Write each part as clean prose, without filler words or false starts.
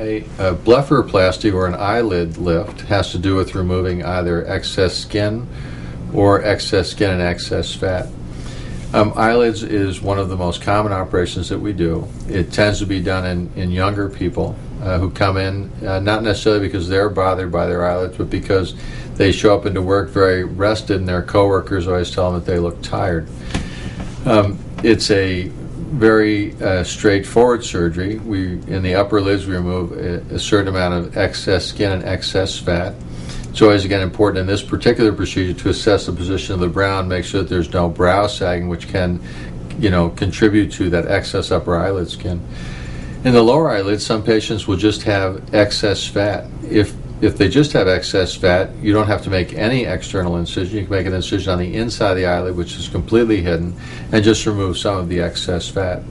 A blepharoplasty or an eyelid lift has to do with removing either excess skin or excess skin and excess fat. Eyelids is one of the most common operations that we do. It tends to be done in younger people who come in, not necessarily because they're bothered by their eyelids, but because they show up into work very rested and their coworkers always tell them that they look tired. It's a very straightforward surgery. In the upper lids, we remove a certain amount of excess skin and excess fat. It's always, again, important in this particular procedure to assess the position of the brow and make sure that there's no brow sagging, which can, contribute to that excess upper eyelid skin. In the lower eyelids, some patients will just have excess fat. If they just have excess fat, you don't have to make any external incision. You can make an incision on the inside of the eyelid, which is completely hidden, and just remove some of the excess fat.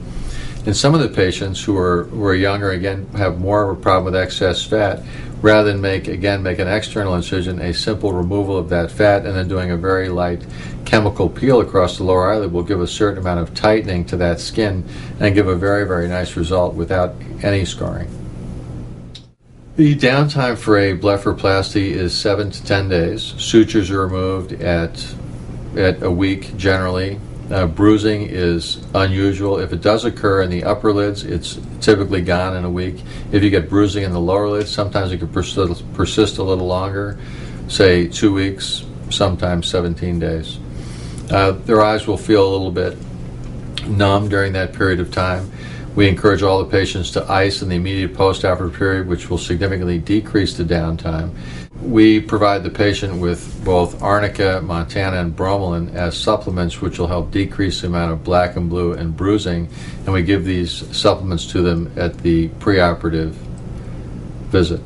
In some of the patients who are younger, again, have more of a problem with excess fat, rather than make an external incision, a simple removal of that fat and then doing a very light chemical peel across the lower eyelid will give a certain amount of tightening to that skin and give a very, very nice result without any scarring. The downtime for a blepharoplasty is 7 to 10 days. Sutures are removed at a week generally. Bruising is unusual. If it does occur in the upper lids, it's typically gone in a week. If you get bruising in the lower lids, sometimes it could persist a little longer, say 2 weeks, sometimes 17 days. Their eyes will feel a little bit numb during that period of time. We encourage all the patients to ice in the immediate post-operative period, which will significantly decrease the downtime. We provide the patient with both arnica, montana, and bromelain as supplements, which will help decrease the amount of black and blue and bruising, and we give these supplements to them at the preoperative visit.